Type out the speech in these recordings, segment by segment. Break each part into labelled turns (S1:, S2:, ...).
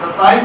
S1: 27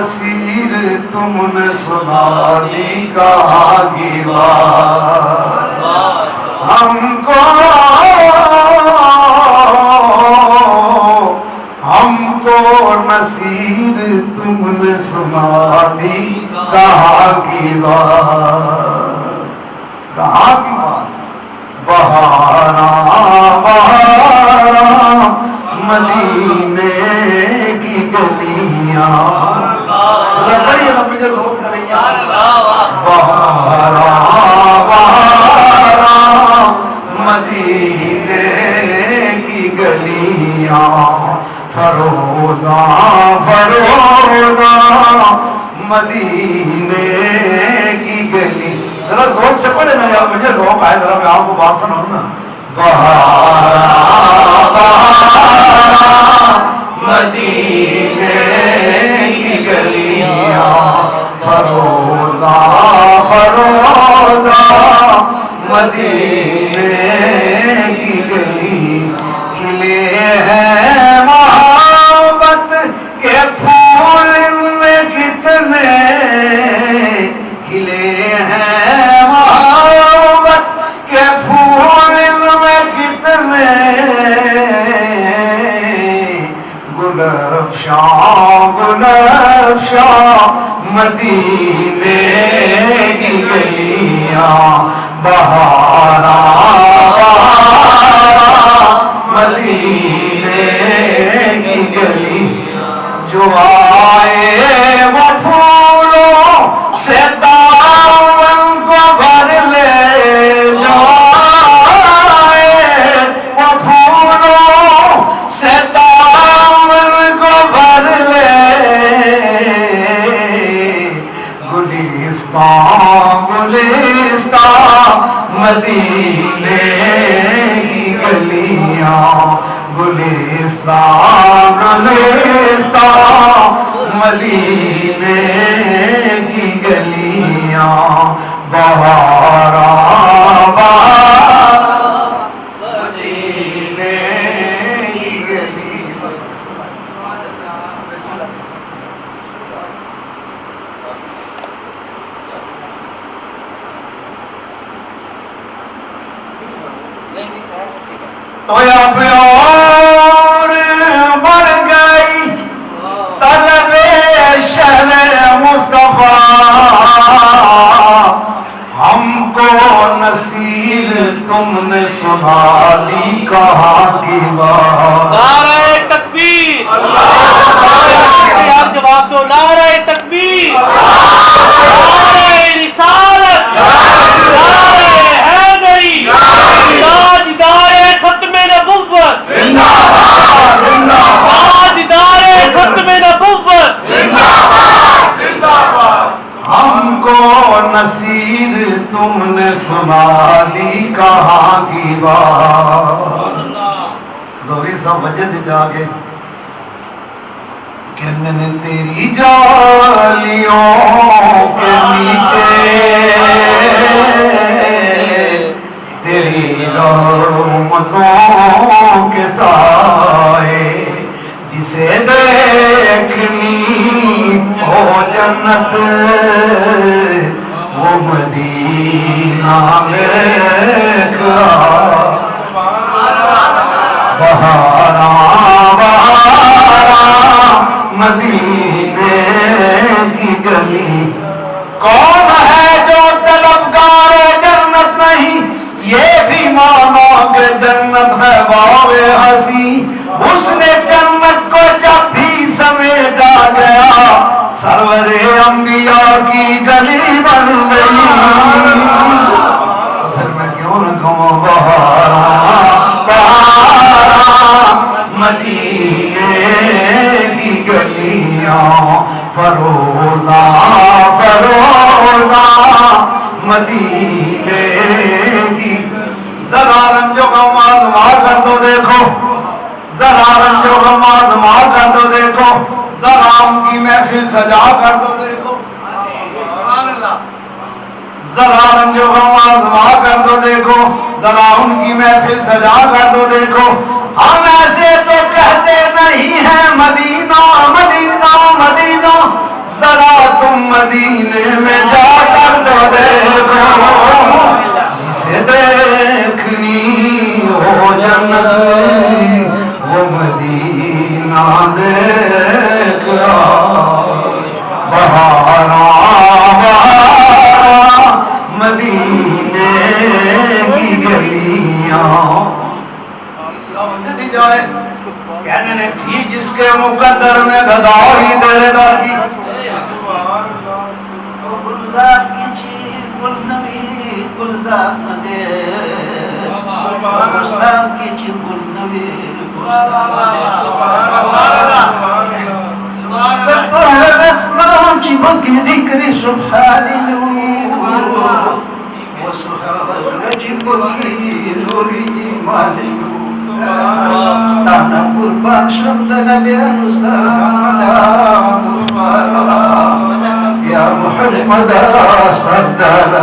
S1: نصیر تم نے سنا دی کہاں کی بات ہم کو نصیر تم نے سنا دی کہاں کی بات کہاں کی بات بہارا بہارا مدینے کی گلیاں بہارا بہارا مدینے کی گلیاں فروزہ فروزہ مدینے کی گلی ذرا زور سے پڑھے نا یار مجھے روک آئے ذرا میں آپ کو بات سناؤں نا بہارا بہارا مدینے کی گلیاں فروزہ فروزہ مدینے کی گلی کھلے ہیں محبت کے پھول میں کتنے کھلے ہیں محبت کے پھول میں کتنے گل افشاں مدینے کی گلیاں بہارا مدینے کی گلی جو آئے وہ پھولوں سے دامن کو بھر لے جو آئے وہ پھولوں سے دامن کو بھر لے گلستان گلستان مدینے کی گلیاں گلستان گلستان مدینے کی گلیاں بہارا بہارا مدینے کی گلیاں تو اب اور بڑھ گئی طلب شرع مصطفیٰ ہم کو نصیر تم نے سنا دی کہاں کی بات
S2: نعرہ تکبیر آپ جواب دو نعرہ تکبیر نعرہ رسالت نعرہ حیدری تاجدار ختم نبوت تاجدار ختم نبوت
S1: ہم کو نصیر تم نے سنا دی کہاں کی بات گوری سب وجہ دے جاگے کہ میں نے تیری جالیوں کے نیچے تیری رحمتوں کے سائے جسے دیکھنی ہو جنت وہ مدینہ بہارا بہارا مدینے کی گلی کون ہے جو طلبگار جنت نہیں یہ بھی مانا کہ جنت ہے باب ہنسی اس نے جنت کو جب بھی سمیٹا گیا سرور انبیاء کی گلی بن گئی پھر میں کیوں نہ کہوں بہارا بہارا مدینے کی گلیاں فروزہ فروزہ مدینے کی ذرا رنجو کا معظمہ کر دو دیکھو ذرا رنجو کا معظمہ کر دو دیکھو ذرا ان کی محفل سجا کر دو دیکھو ذرا رنجو کا معظمہ کر دو دیکھو ذرا ان کی محفل سجا کر دو دیکھو ہم ایسے تو کہتے نہیں ہیں مدینہ مدینہ مدینہ ذرا تم مدینے میں جا کر تو دیکھو جسے دیکھنی ہو جنت وہ مدینہ دیکھ بہارا مدینے کی گلیاں سمجھ دی جائے کہنے نے تھی جس کے مقدر میں گدائی تیرے در کی گلزار کی چیز گلنوی گلزار دے گلزار کی چیز گلنوی سبحان بکی ذکر سبحان ستانا قربان شد نبی یا محمد سردار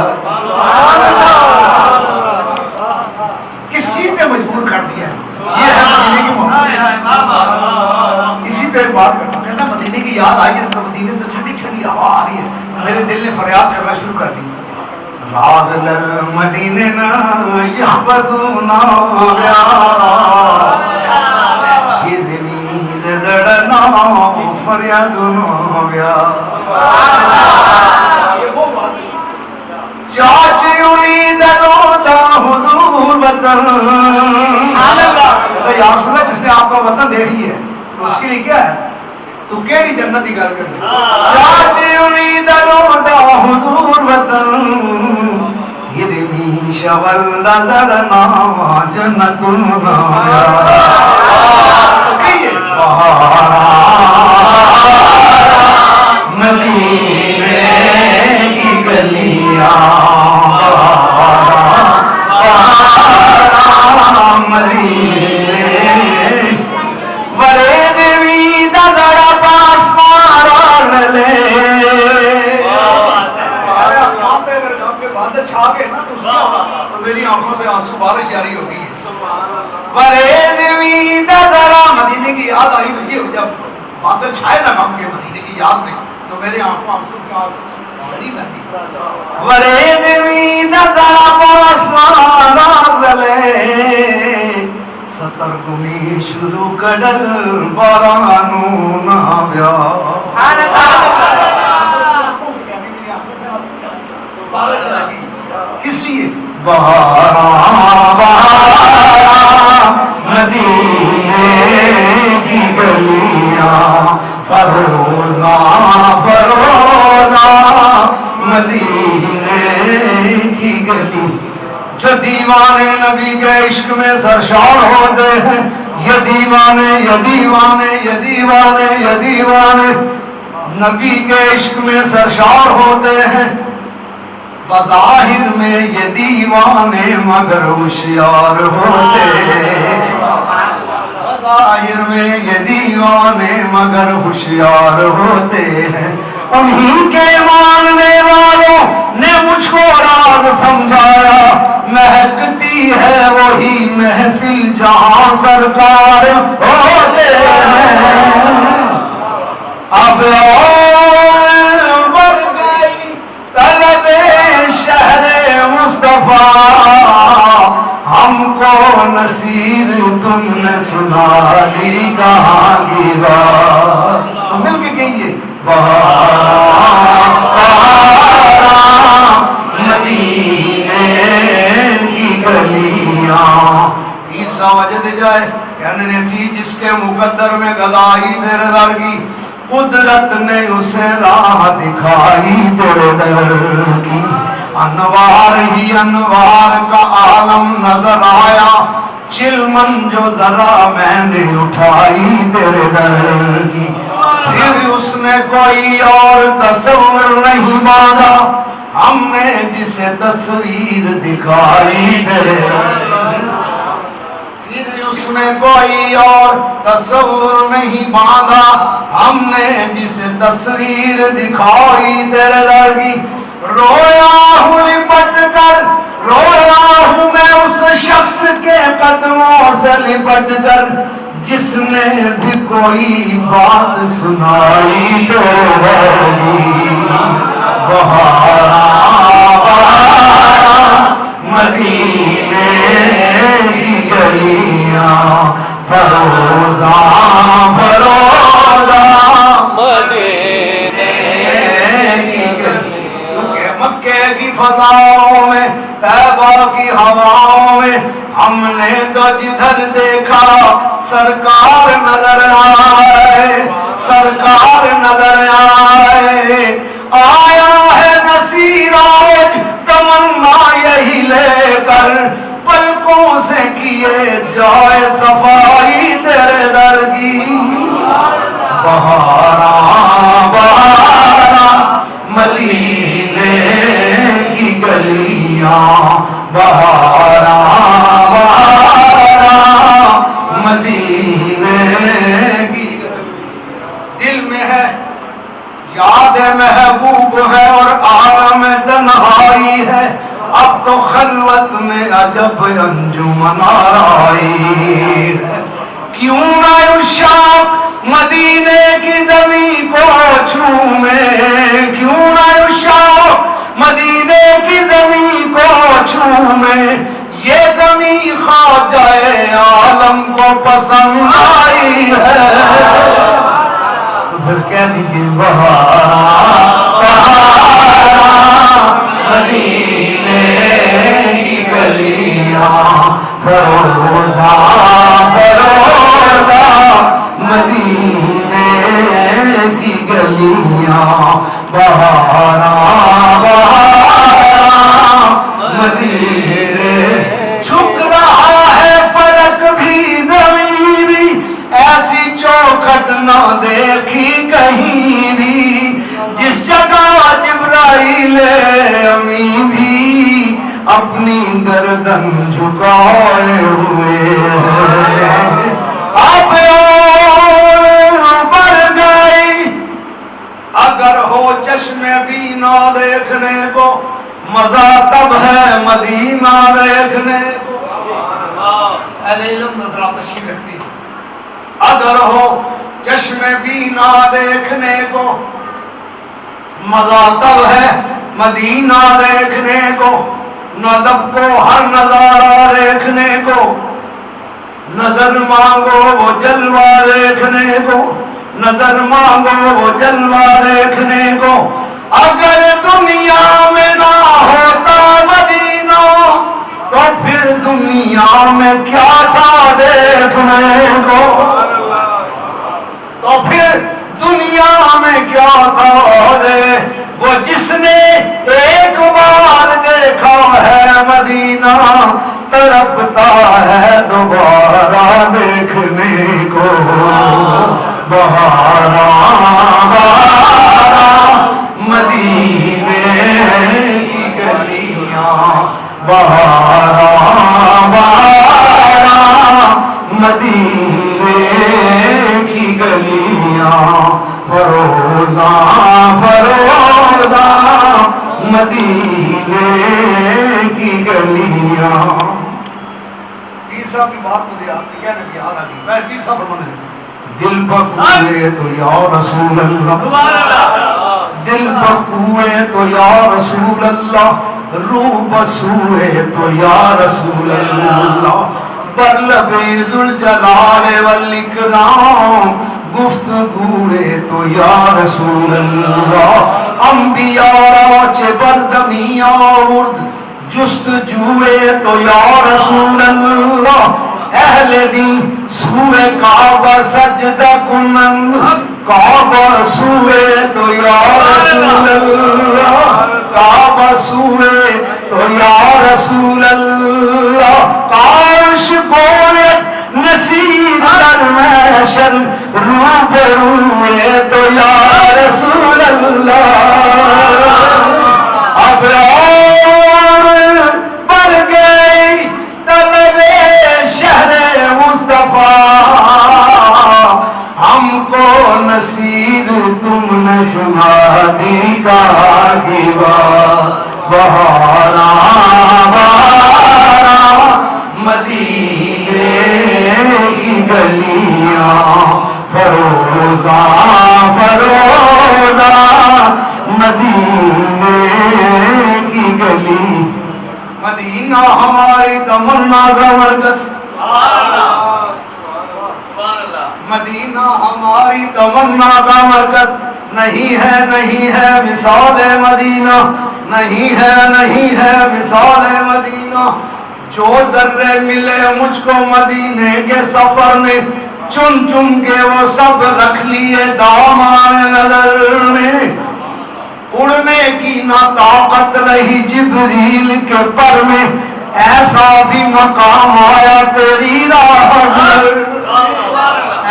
S1: کسی نے مجبور کر دیا یہ ہے مدینے کی محبت اسی پہ بات کرتے ہیں نا مدینے کی یاد آئی ہے مدینے سے ٹھنڈی ٹھنڈی ہوا آ رہی ہے میرے دل نے فریاد کرنا شروع کر دی راز مدینے نا یحبدونا یہ دنیز لڑنا فریادونا چاچی امید روتا حضور وطن یا رسول اللہ جس نے آپ کا وطن دے رہی ہے اس کے لیے کیا ہے تو کیڑی جنت کی گل کر چاچی امید روتا حضور وطن یہ بھی شول دردنا جنت مدینے کی گلیاں میری آنکھوں سے آنسو بارش جاری ہو گئی ہے مدینے کی یاد آئی ہوئی ہے جب بادل چھائے نا غم کے مدینے کی یاد میں تو میری آنکھوں آنسو کی جڑی لگی ستر گمی شروع کڈل بارانو ناویا کس لیے بہارا مدینے کی گلیاں فروزہ فروزہ مدینے کی گلی جو دیوانے نبی کے عشق میں سرشار ہوتے ہیں یہ دیوانے یہ دیوانے یہ دیوانے یہ دیوانے نبی کے عشق میں سرشار ہوتے ہیں بظاہر میں یہ دیوانے مگر ہوشیار ہوتے بظاہر میں یہ دیوانے مگر ہوشیار ہوتے ہیں انہی کے ماننے والوں نے مجھ کو راز سمجھایا مہکتی ہے وہی محفل جہاں سرکار ہوتے ہیں اب بڑھ گئی طلب شہر مصطفیٰ ہم کو نصیب تم نے سنا دی کہاں کی بات مل کے کہیے مدینے کی گلیاں عیسیٰ وجد جائے کہنے تھی جس کے مقدر میں گدائی تیرے در کی قدرت نے اسے راہ دکھائی تیرے در کی انوار ہی انوار کا عالم نظر آیا چلمن جو ذرا میں نے اٹھائی تیرے در کی پھر اس نے کوئی اور تصور نہیں مانا ہم نے جسے تصویر دکھائی تیرے پھر اس نے کوئی اور تصور نہیں باندھا ہم نے جسے تصویر دکھائی تیرے در کی رویا ہوں لپٹ کر رویا ہوں میں اس شخص کے قدموں سے لپٹ کر جس نے بھی کوئی بات سنائی تو ہوگی بہارا مدینے کی گلیاں فروزاں فروزاں
S2: مدینے
S1: کی گلیاں کہ مکے کی فضاؤں میں طیبہ کی ہواؤں میں ہم نے تو جدھر دیکھا سرکار نظر آئے سرکار نظر آئے آیا ہے نصیر آج تمنا یہی لے کر پلکوں سے کیے جائے صفائی تیرے در کی بہارا بہارا مدینے کی گلیاں بہارا بہارا مدینے کی دل میں ہے یاد محبوب ہے اور عالم تنہائی ہے اب تو خلوت میں عجب انجمن آرائی ہے کیوں نہ عشاق مدینے کی زمین کو چھومے کیوں نہ عشاق مدینے کی زمین کو چھومے یہ زمین خواجہ عالم کو پسند آئی ہے پھر کہہ دیجیے بہارا مدینے کی گلیاں فروزاں فروزاں مدینے کی گلیاں بہارا بہارا مدینے جھک رہا ہے فلک بھی زمین بھی ایسی چوکھٹ نہ دیکھی کہیں بھی جس جگہ جبرائیل امین بھی اپنی گردن جھکائے ہوئے اب بڑھ گئی اگر ہو چشم بینا دیکھنے کو مزہ تب ہے مدینہ دیکھنے کو اہل علم نظرہ تشریح رکھتی اگر ہو چشم بینا دیکھنے کو مزہ تب ہے مدینہ دیکھنے کو نہ لب کو ہر نظارہ دیکھنے کو نظر مانگو وہ جلوہ دیکھنے کو نظر مانگو وہ جلوہ دیکھنے کو اگر دنیا میں نہ ہوتا مدینہ تو پھر دنیا میں کیا تھا دیکھنے کو تو پھر دنیا میں کیا تھا وہ جس نے ایک بار دیکھا ہے مدینہ تڑپتا ہے دوبارہ دیکھنے کو بہارا بہارا مدینے کی گلیاں بہارا بہارا مدینے کی گلیاں فروزاں فروزاں مدینے کی گلیاں پیر صاحب کی بات مجھے آپ سے کہنے کی یاد آ گئی میں پیر صاحب فرمانے دل بکوئے تو یا رسول اللہ دل بکوئے تو یا رسول اللہ روح بسوئے تو یا رسول اللہ برلبِ ذوالجلال والاکرام گفتگوئے تو یا رسول اللہ انبیاء چے بردمیاں ورد جستجوئے تو یا رسول اللہ اہل دین سوئے کعبہ سجدہ کنن کعبہ سوئے تو یا رسول اللہ کعبہ سوئے تو یا رسول اللہ کاش بولت نصیب در محشر روبروئے تو یا رسول اللہ اب اور بڑھ گئی طلب شہر مصطفیٰ ہم کو نصیب تم نے شمادی کا دیوا بہارا بہارا مدینے کی گلی
S3: مسافرودا مدینے کی گلی
S1: مدینہ ہماری تمنا زبردست مدینہ ہماری تمنا کا مرکز نہیں ہے مثال مدینہ نہیں ہے مثال مدینہ جو ذرے ملے مجھ کو مدینے کے سفر میں چن چن کے وہ سب رکھ لیے دامان نظر میں اڑنے کی نہ طاقت رہی جبریل کے پر میں ایسا بھی مقام آیا تیری راہ گزر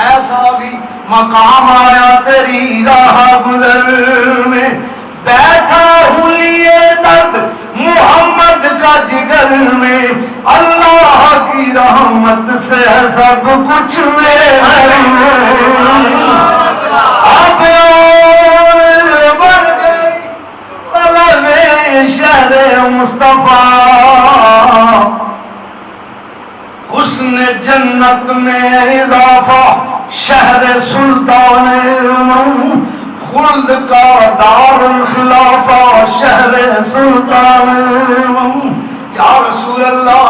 S1: ایسا بھی مقام آیا تیری راہ گزر میں بیٹھا ہوں لیے درد محمد کا جگر میں اللہ کی رحمت سے سب کچھ میرے اب بڑھ گئی طلب شہر مصطفیٰ حسن جنت میں اضافہ شہر سلطان خلد کا دار الخلافہ شہر سلطان یا رسول اللہ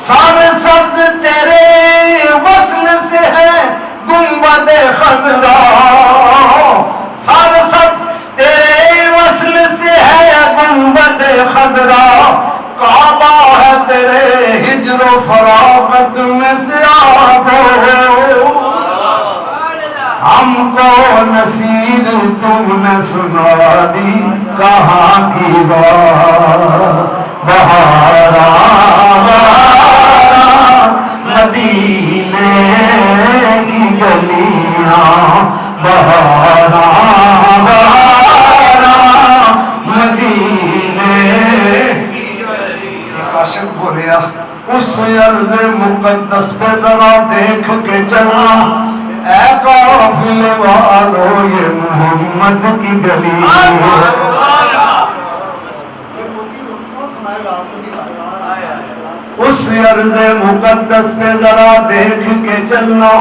S1: سارے سبز تیرے وصل سے ہے گنبد خضرا سارے سبز تیرے وصل سے ہے گنبد خضرا کعبہ ہے تیرے ہجر و فراغت میں سے آگو ہم کو نصیر تم نے سنا دی کہاں کی بہارا مدینے کی گلیاں بہارا مدینے عاشق بولیا اس عرض مقدس پہ ذرا دیکھ کے چلا اے قافلے والو یہ محمد کی گلی اس عرض مقدس پہ ذرا دیکھ کے چلنا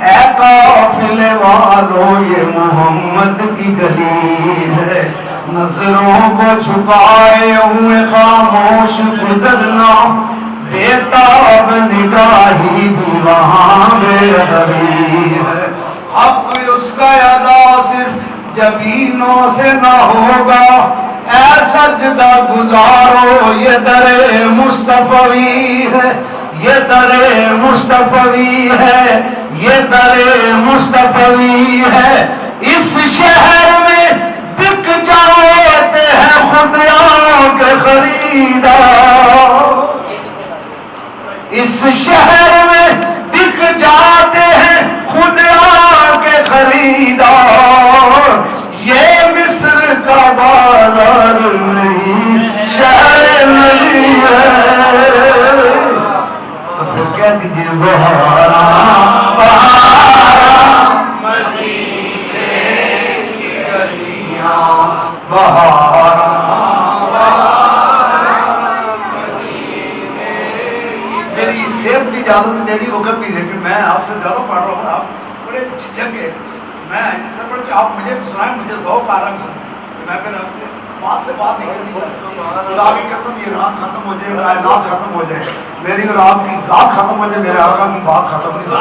S1: اے قافلے والو یہ محمد کی گلی ہے نظروں کو چھپائے ہوئے خاموش گزرنا بےتاب نگاہی بھی وہاں بے حبیب ہے حق اس کا ادا صرف جبینوں سے نہ ہوگا اے سجدہ گزارو یہ در مصطفی ہے یہ در مصطفی ہے یہ در مصطفی ہے اس شہر میں بک جاتے ہیں خدیوں کے خریدار اس شہر میں بک جاتے ہیں خدیوں کے خریدار یہ مصر کا بازار نہیں شہر نہیں ہے تو پھر کہہ دیجیے بہارا بہارا میری صحت بھی اجازت میری وقت بھی لیکن میں آپ سے زیادہ پڑھ رہا ہوں آپ بڑے جھجک کے میں اس سے پڑھ کے آپ مجھے سنائیں مجھے ذوق آ رہا ہے میں پھر آپ سے بات نہیں کرنی خدا کی قسم یہ رات ختم ہو جائے کائنات ختم ہو جائے میری اور آپ کی ذات ختم ہو جائے میرے آقا کی بات ختم نہیں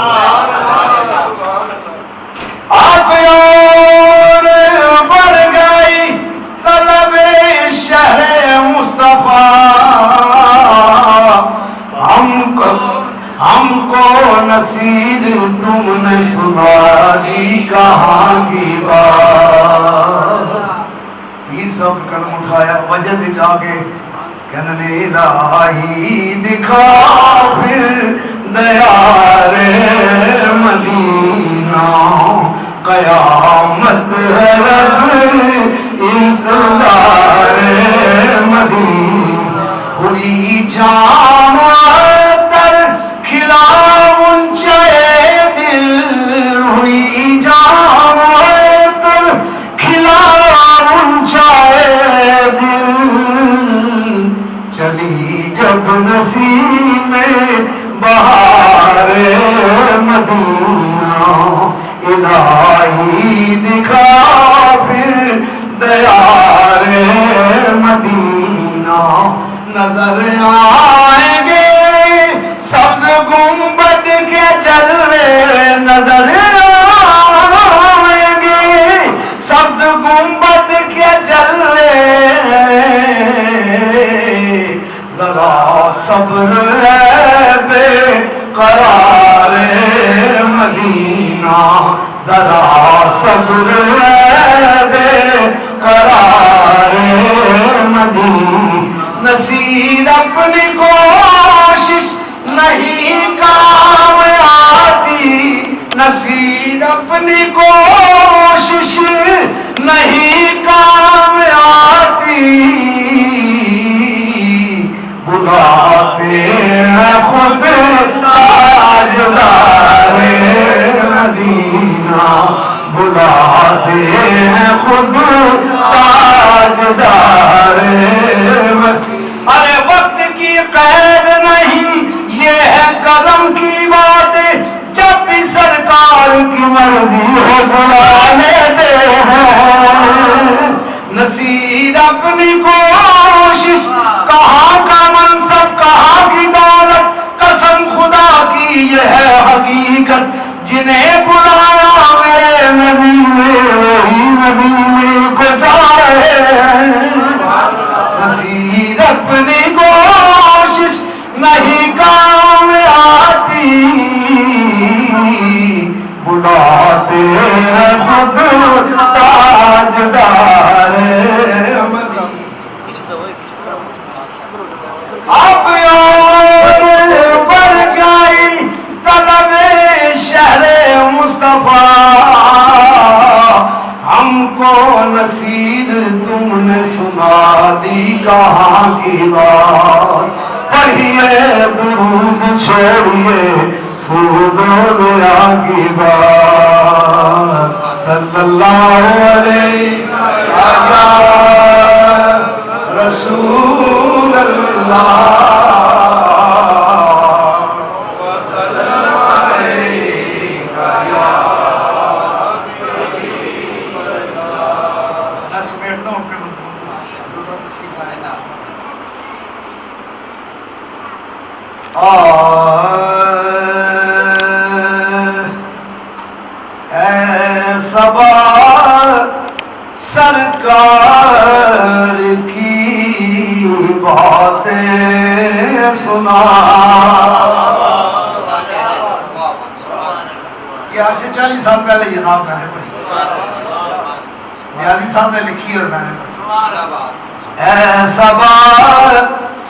S1: آپ اور بڑھ گئی طلب شہر مصطفیٰ ہم کو نصیر تم نے سنا دی کہاں کی بات یہ سب قدم اٹھایا وجہ سے جا کے کہنے الہی دکھا پھر دیار مدینہ قیامت ہے رب انتظار مدینہ ہوئی جام تر کھلا منچے دل ہوئی جام تر کھلا منچے دل چلی جب نسیم بہار مدینہ الہی
S3: دکھا پھر دیار مدینہ نظر آئیں گے سبز گنبد کے جلوے نظر آئیں گے سبز گنبد کے جلوے ذرا صبر ہے بے قرار مدینہ ذرا صبر ہے بے قرار مدینہ نصیر اپنی کوشش نہیں کام آتی نصیر اپنی کوشش نہیں کام آتی بلاتے ہیں خود تاجدار مدینہ بلاتے ہیں خود تاجدار مدینہ ارے وقت کی قید نہیں یہ ہے قدم کی بات جب بھی سرکار کی مرضی ہو بلا لیتے ہیں نصیر اپنی کوشش کہاں کا منصب کہاں کی دولت قسم خدا کی یہ ہے حقیقت جنہیں بلایا میرے نبی میں وہی نبی میں گزارے نصیر اپنی کوشش نہیں کام آتی بلاتے ہیں خود تاجدار اب اور بڑھ گئی طلب شہر مصطفیٰ ہم کو نصیر تم نے سنا دی کہاں کی بات پڑھیے درود چھوڑیے سود و دعا کی بات صلی اللہ علیہ رسول اللہ صبا سرکار کی باتیں سنا
S1: یہ آج سے 40 سال پہلے یہ نام میں نے پڑھی نیازی صاحب نے لکھی اور میں نے پڑھی
S3: اے صبا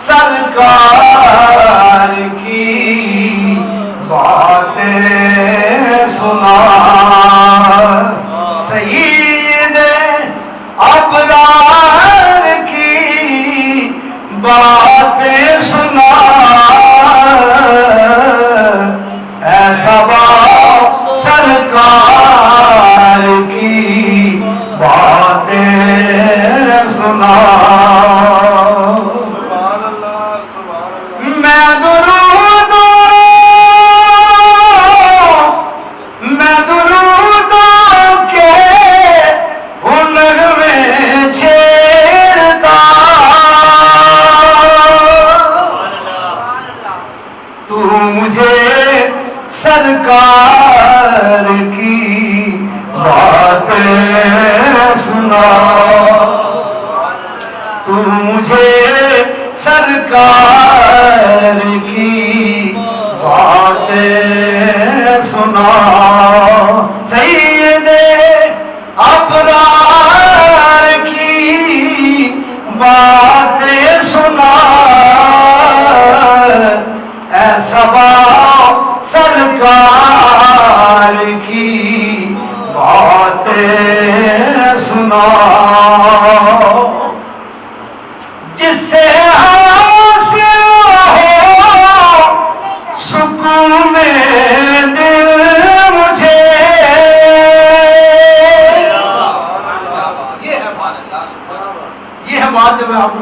S3: سرکار کی باتیں سنا سید ابرار کی باتیں سنا اے صبا سرکار کی باتیں سنا میں درودوں کے ہنر میں چھیڑتا تو مجھے سرکار کی باتیں سنا تو مجھے سرکار کی باتیں سنا سید ابرار کی باتیں سنا اے صبا سرکار کی باتیں سنا جس سے حاصل ہو سکون دل مجھے
S1: یہ ہے بات جب میں آپ کو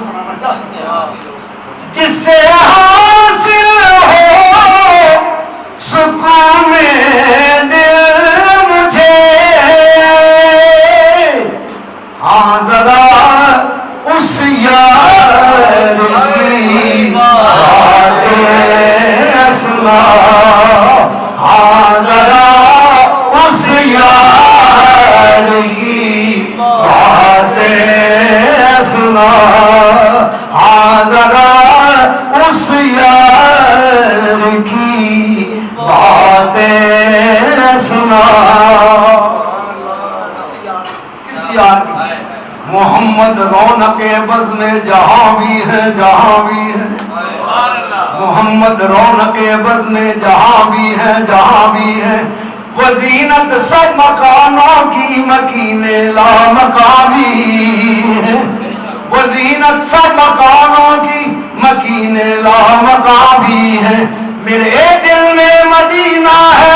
S3: محمد رونق بز میں جہاں بھی ہے جہاں بھی ہے محمد رونق بز میں جہاں بھی ہے جہاں بھی ہے وہ زینت سب مکانوں کی مکین لا مقامی ہے وہ زینت سب مکانوں کی مکین لا مقامی ہے میرے دل میں مدینہ ہے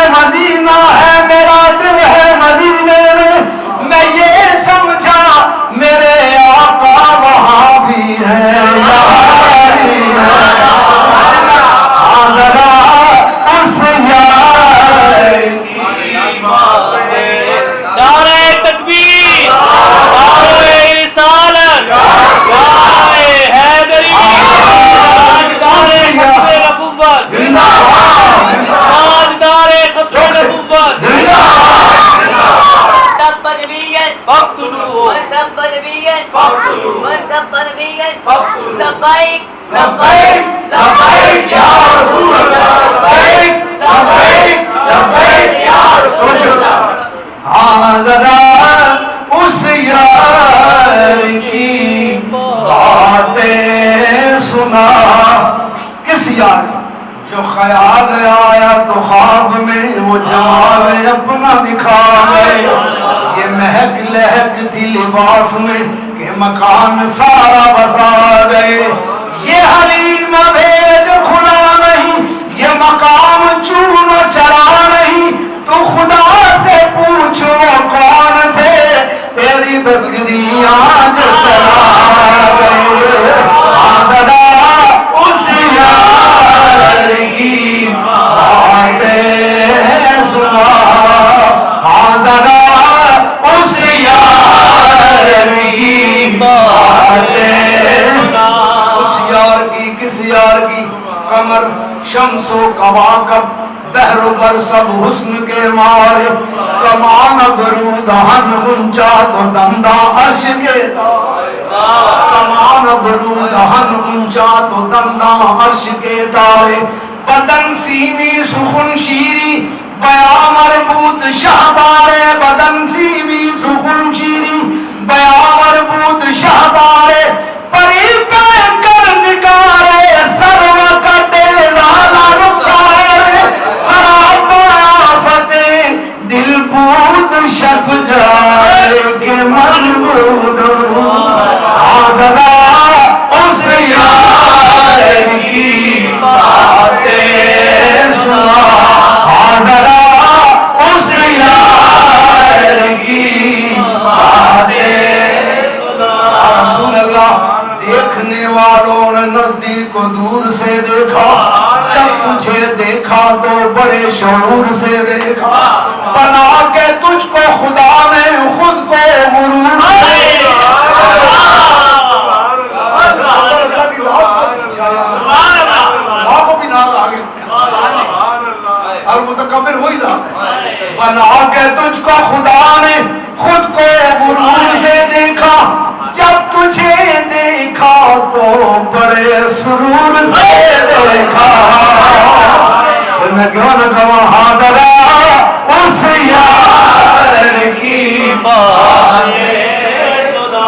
S3: میرا دل ہے مدینے میں یہ سمجھا میرے آقا وہاں بھی ہے ذرا اس یار
S2: نعرہ تکبیر، نعرہ رسالت، نعرہ حیدری، تاجدار ختم نبوت، تاجدار ختم نبوت،
S4: مرتب نبيا
S2: فاقتلوه،
S4: مرتب نبيا
S2: فاقتلوه،
S4: مرتب نبيا
S2: فاقتلوه.
S4: لبيك
S3: لبیک لبیک یا رسول اللہ لبیک لبیک لبیک یا رسول اللہ ہاں ذرا اس یار کی باتیں سنا کس یار جو خیال آیا تو خواب میں وہ جمال اپنا دکھا گئے یہ مہک لہک تھی لباس میں کہ مکان سارا بتا گئے یہ حلیم بھید کھلا نہیں یہ مقام چون چرا نہیں تو خدا سے پوچھو کون تھے تیری بکری آج چلا گئے آدھا اس یار کی باتیں سنا آدھا اس یار کی باتیں کس یار کی کمر شمس و کواکب بحر و بر سب حسن کے مارے کمان برو دہن اونچا تو دندہ عرش کے کمان برو دہن اونچا تو دندہ عرش کے تارے بدن سیمی سخن شیری بیا مربوط شہبارے بدن سیمی سخن شیری بیا مربوط شہبارے پری کر نکارے سرو کٹے لالا رکارے خراب آفتے دل بود شک جائے کہ مربود آدھا اس یار کی باتیں سنا آدھا اس یار کی باتیں سنا رسول اللہ دیکھنے والوں نے نزدیک کو دور سے دیکھا جب تجھے دیکھا تو بڑے شعور سے دیکھا بنا کے تجھ کو خدا نے خود کو غرور اور متکبر وہی ذات ہے بنا کے تجھ کو خدا نے خود کو غرور سے دیکھا جب تجھے دیکھا تو بڑے سرور سے دیکھا میں کیوں نہ کہوں حاضرہ اس یار کی باتیں سنا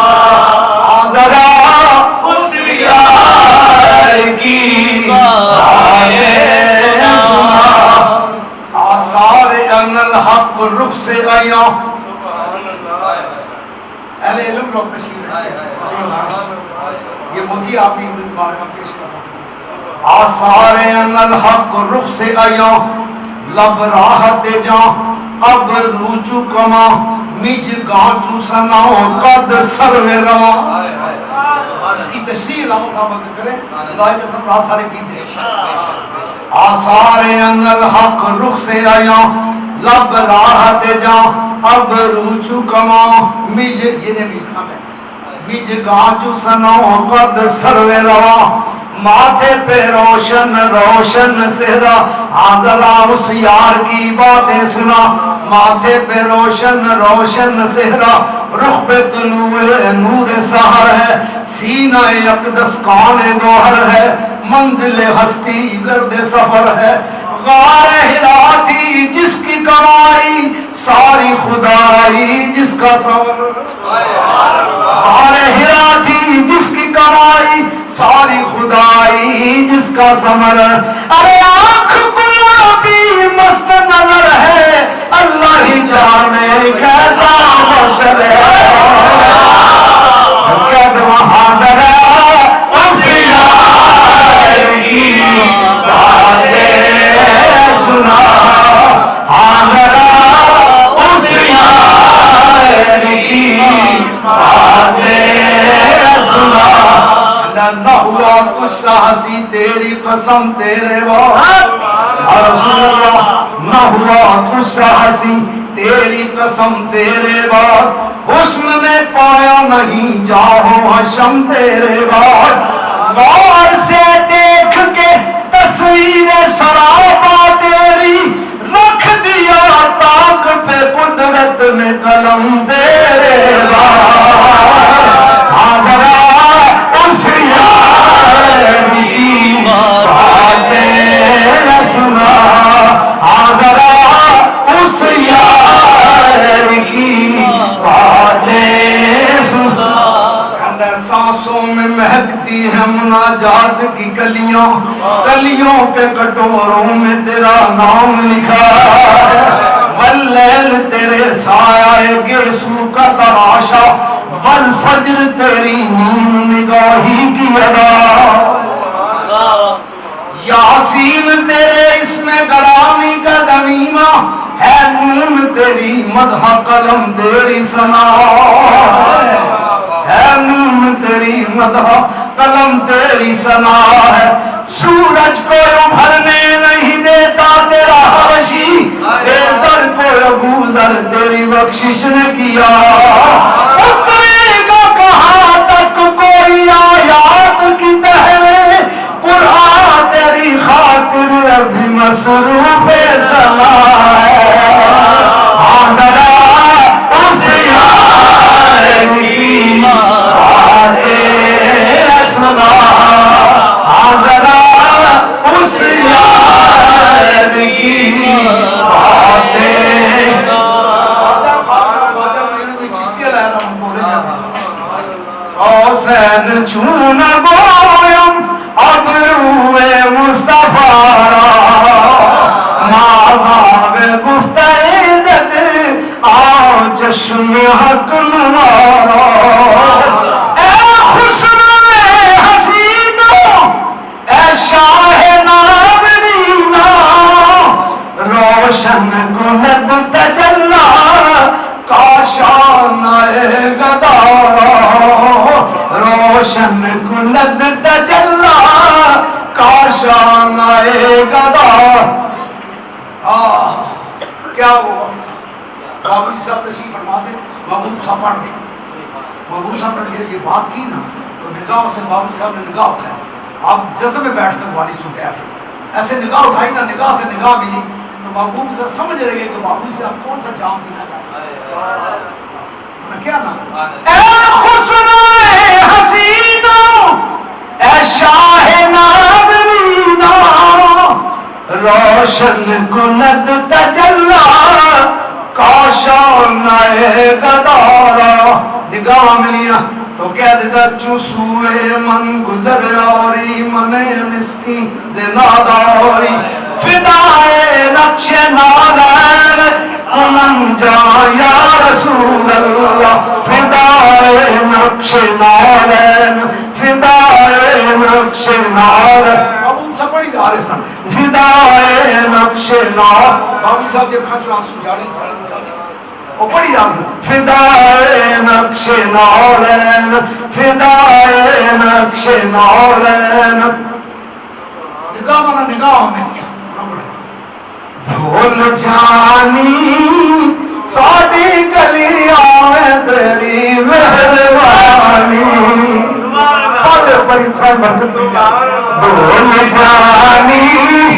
S3: حاضرہ اس یار کی باتیں سنا آثار ان الحق رخ سے آیا اہل علم لوگ تشریف یہ مودی آپ ہی بارے میں پیش کر رہا ہوں آثار ان الحق رخ سے آیا لب راہ دے جا اب روچو کما میج گانچو سناؤ قد سر میں روا اس کی تشریح علامہ صاحب کریں خدای قسم رات سارے کی تھے آثار ان الحق رخ سے آیا لب راہ دے جا اب روچو کما میج یہ نے بھی کہا ہے میج گانچو سناؤ قد سر میں روا ماتھے پہ روشن روشن صحرا آدھلا اس یار کی باتیں سنا ماتھے پہ روشن روشن صحرا رخ پہ طلوع نور سحر ہے سینہ اقدس کان گوہر ہے منزل ہستی گرد سفر ہے غار ہرا تھی جس کی کمائی ساری خدائی جس کا سفر غار بنائی ساری خدائی جس کا ثمر ارے آنکھ گلابی مست نظر ہے اللہ ہی جانے کیسا بشر ہے کب وہاں ذرا اس یار کی باتیں سنا ذرا اس یار کی باتیں سنا نہ ہوا کچھ ہنسی تیری قسم تیرے بات رسول اللہ نہ ہوا کچھ ہنسی تیری قسم تیرے بات حسن میں پایا نہیں جاؤ حشم تیرے بات غور سے دیکھ کے تصویر سرابا تیری رکھ دیا طاق پہ قدرت میں قلم تیرے بات اس یار کی باتیں سنا ذرا اس یار کی باتیں سنا سانسوں میں مہکتی ہے مناجات کی کلیوں کلیوں کے کٹوروں میں تیرا نام لکھا واللیل تیرے سایہ گیسو کا تراشا والفجر تیری نیم نگاہی کی ادا یاسین تیرے اس میں گرامی کا غنیمہ ہے نون تیری مدح قلم تیری ثنا ہے نون تیری مدح قلم تیری ثنا ہے سورج کو ابھرنے نہیں دیتا تیرا حبشی بے در کو ابو ذر تیری بخشش نے کیا اترے گا کہاں تک کوئی آیات کی تہرے قرآن تیری خاطر ابھی مصروف سما ہے ذرا اس یار کی باتیں سنا ذرا اس یار کی باتیں حسین چون گویم اب روئے مصطفیٰ ماں گفتید آؤ چشم حق نوارا اے حسن حسینو اے شاہ ناظرینہ روشن کند تجلی کاشان گدارا روشن کند تجلی کاشان گدارا
S1: کیا ہوا بابو جی صاحب تشریف فرما سے محبوب صاحب پڑھ گئے محبوب صاحب نے یہ بات کی نا تو نگاہ سے بابو صاحب نے نگاہ اٹھائی آپ جیسے میں بیٹھ کر والی سنتے ایسے نگاہ اٹھائی نا نگاہ سے نگاہ ملی تو محبوب صاحب سمجھ رہے کہ بابو صاحب کون سا جام دینا چاہتے ہیں کیا نا
S3: اے حسن حسینو اے شاہ ناظرینہ روشن کند تجلی کاشان گدارا نگاہ ملیا تو کہہ دیتا چوسوئے من گزر آری من مسکی دناداری فدائے نقش نالین کنن جا یا رسول اللہ فدائے نقش نالین فدائے نقش نالین
S1: بابو صاحب بڑی گا رہے سن
S3: فدائے نقش نالین
S1: بابو صاحب یہ کھچ رہا سجاڑی وہ بڑی جا رہے
S3: فدائے نقش نالین فدائے نقش نالین
S1: نگاہ مانا نگاہ میں
S3: بھول جانی ساڑی گلیاں میں تیری مہربانی بھول جانی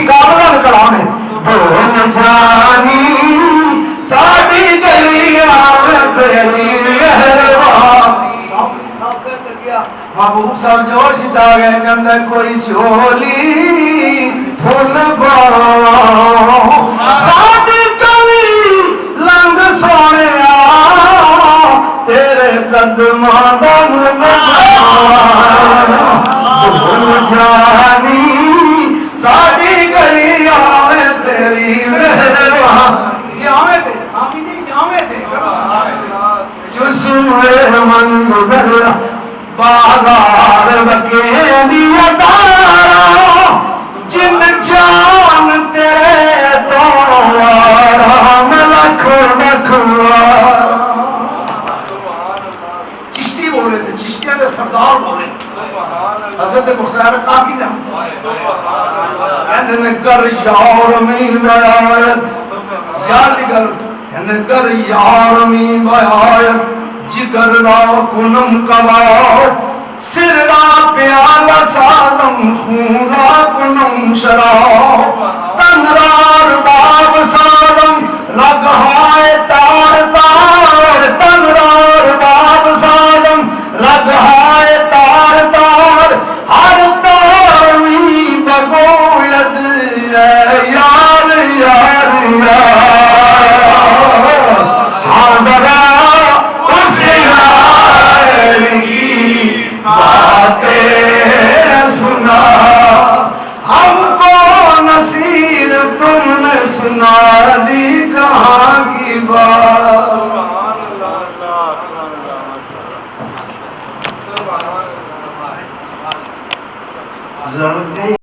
S3: کامل کلام ہے بھول جانی ساڑی گلیاں میں تیری مہربانی محبوب صاحب جوش دا گئے کندہ کوئی چولی پھول بارا ساڑی گلی لنگ سونے تیرے قد مدن جانی ساری گلیاں میں تیری مہربانی جسوے منگل بازار بکیلی ادارا جن جان تیرے دوارا میں لکھ
S1: چشتی بول رہے تھے، چشتیاں کے سردار بول رہے تھے، حضرت بخار کافی نہ کر یار میں بیعت یار نکل کر یار میں بیعت جگر را کنم کباب سر را پیالہ سالم خون را کنم شراب تن را باب سالم لگہائے تار تار تن را باب سالم لگہائے تار تار ہر تار میں بگوید یار یار یار سادرہ اس یار کی باتیں سنا ہم کو نصیر تم نے سنا دی کہاں کی بات